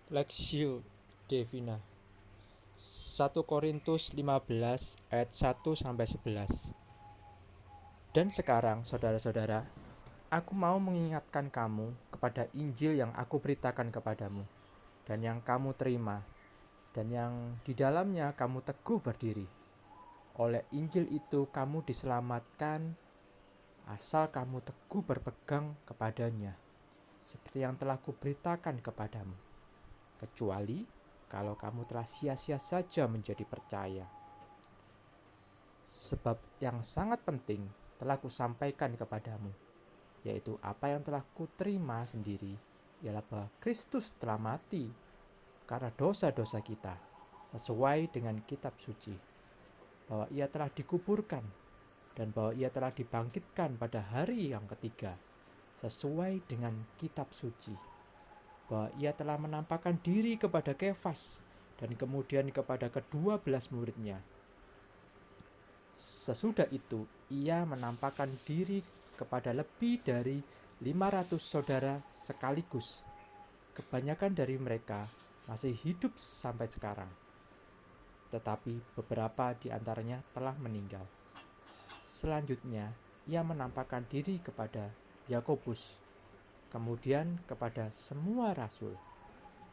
Lexio Divina 1 Korintus 15 ayat 1 sampai 11. Dan sekarang saudara-saudara, aku mau mengingatkan kamu kepada Injil yang aku beritakan kepadamu dan yang kamu terima dan yang di dalamnya kamu teguh berdiri. Oleh Injil itu kamu diselamatkan asal kamu teguh berpegang kepadanya, seperti yang telah kuberitakan kepadamu. Kecuali kalau kamu telah sia-sia saja menjadi percaya. Sebab yang sangat penting telah kusampaikan kepadamu, yaitu apa yang telah kuterima sendiri, ialah bahwa Kristus telah mati karena dosa-dosa kita, sesuai dengan kitab suci, bahwa ia telah dikuburkan, dan bahwa ia telah dibangkitkan pada hari yang ketiga, sesuai dengan kitab suci, bahwa ia telah menampakkan diri kepada Kefas dan kemudian kepada ke-12 muridnya. Sesudah itu ia menampakkan diri kepada lebih dari 500 saudara sekaligus. Kebanyakan dari mereka masih hidup sampai sekarang, tetapi beberapa di antaranya telah meninggal. Selanjutnya ia menampakkan diri kepada Yakobus, kemudian kepada semua rasul,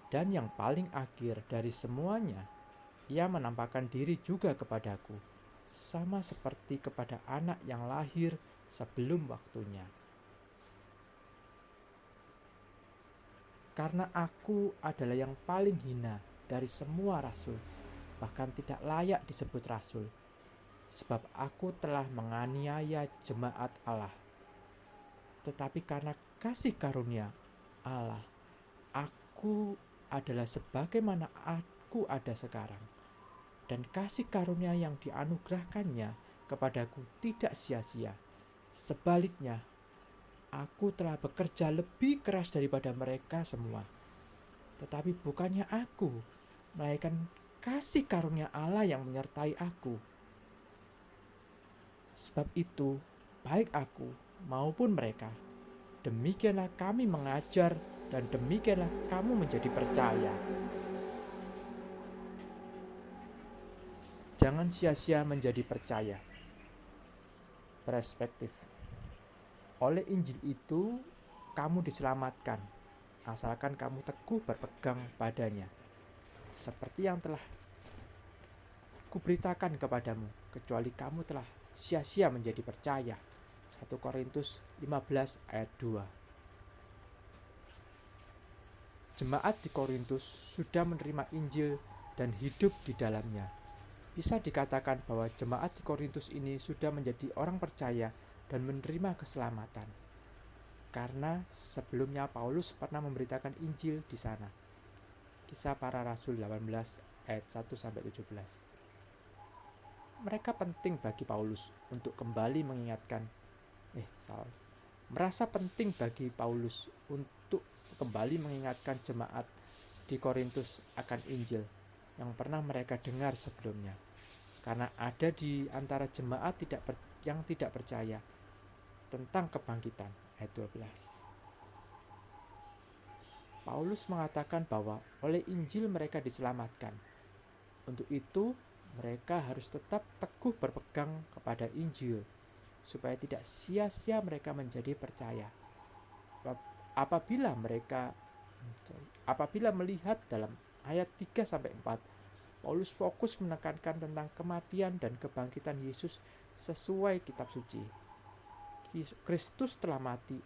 dan yang paling akhir dari semuanya, ia menampakkan diri juga kepadaku, sama seperti kepada anak yang lahir sebelum waktunya. Karena aku adalah yang paling hina dari semua rasul, bahkan tidak layak disebut rasul, sebab aku telah menganiaya jemaat Allah. Tetapi karena kasih karunia Allah, aku adalah sebagaimana aku ada sekarang, dan kasih karunia yang dianugerahkannya kepadaku tidak sia-sia. Sebaliknya, aku telah bekerja lebih keras daripada mereka semua. Tetapi bukannya aku, melainkan kasih karunia Allah yang menyertai aku. Sebab itu, baik aku maupun mereka, demikianlah kami mengajar dan demikianlah kamu menjadi percaya. Jangan sia-sia menjadi percaya. Perspektif. Oleh Injil itu kamu diselamatkan, asalkan kamu teguh berpegang padanya, seperti yang telah kuberitakan kepadamu, kecuali kamu telah sia-sia menjadi percaya. 1 Korintus 15 ayat 2. Jemaat di Korintus sudah menerima Injil dan hidup di dalamnya. Bisa dikatakan bahwa jemaat di Korintus ini sudah menjadi orang percaya dan menerima keselamatan, karena sebelumnya Paulus pernah memberitakan Injil di sana. Kisah Para Rasul 18 ayat 1-17. Mereka penting bagi Paulus untuk kembali mengingatkan merasa penting bagi Paulus untuk kembali mengingatkan jemaat di Korintus akan Injil yang pernah mereka dengar sebelumnya, karena ada di antara jemaat yang tidak percaya tentang kebangkitan. Ayat 12. Paulus mengatakan bahwa oleh Injil mereka diselamatkan. Untuk itu mereka harus tetap teguh berpegang kepada Injil, supaya tidak sia-sia mereka menjadi percaya. Apabila melihat dalam ayat 3-4, Paulus fokus menekankan tentang kematian dan kebangkitan Yesus sesuai kitab suci. Kristus telah mati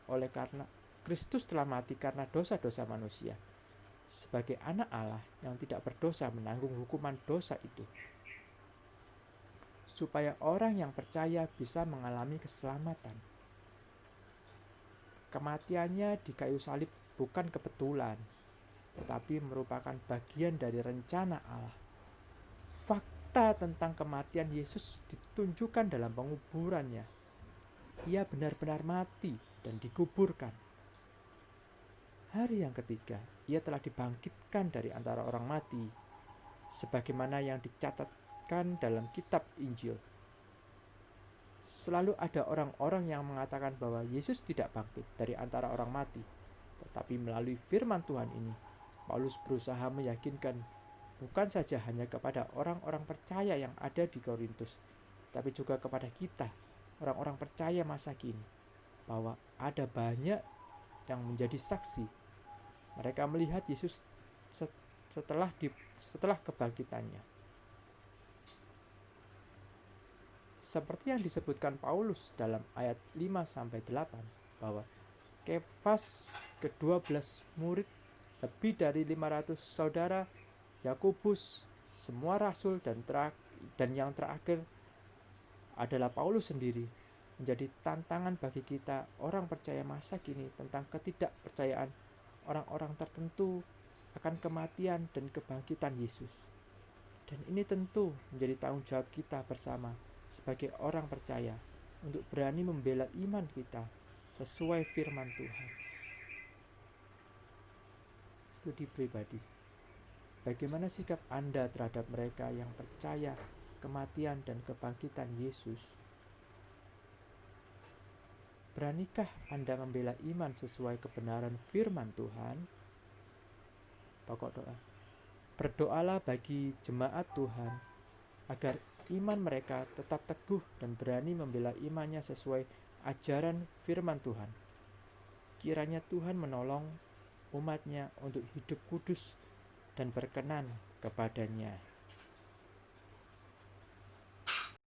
karena dosa-dosa manusia, sebagai anak Allah yang tidak berdosa menanggung hukuman dosa itu, supaya orang yang percaya bisa mengalami keselamatan. Kematiannya di kayu salib bukan kebetulan, tetapi merupakan bagian dari rencana Allah. Fakta tentang kematian Yesus ditunjukkan dalam penguburannya. Ia benar-benar mati dan dikuburkan. Hari yang ketiga, ia telah dibangkitkan dari antara orang mati, sebagaimana yang dicatatkan dalam kitab Injil. Selalu ada orang-orang yang mengatakan bahwa Yesus tidak bangkit dari antara orang mati, tetapi melalui firman Tuhan ini, Paulus berusaha meyakinkan bukan saja hanya kepada orang-orang percaya yang ada di Korintus, tapi juga kepada kita, orang-orang percaya masa kini, bahwa ada banyak yang menjadi saksi. Mereka melihat Yesus setelah kebangkitannya. Seperti yang disebutkan Paulus dalam ayat 5-8, bahwa Kefas ke-12 murid, lebih dari 500 saudara, Yakobus, semua rasul, dan yang terakhir adalah Paulus sendiri, menjadi tantangan bagi kita orang percaya masa kini tentang ketidakpercayaan orang-orang tertentu akan kematian dan kebangkitan Yesus. Dan ini tentu menjadi tanggung jawab kita bersama sebagai orang percaya untuk berani membela iman kita sesuai firman Tuhan. Studi pribadi. Bagaimana sikap Anda terhadap mereka yang percaya kematian dan kebangkitan Yesus? Beranikah Anda membela iman sesuai kebenaran firman Tuhan? Pokok doa. Berdoalah bagi jemaat Tuhan agar iman mereka tetap teguh dan berani membela imannya sesuai ajaran firman Tuhan. Kiranya Tuhan menolong umatnya untuk hidup kudus dan berkenan kepadanya.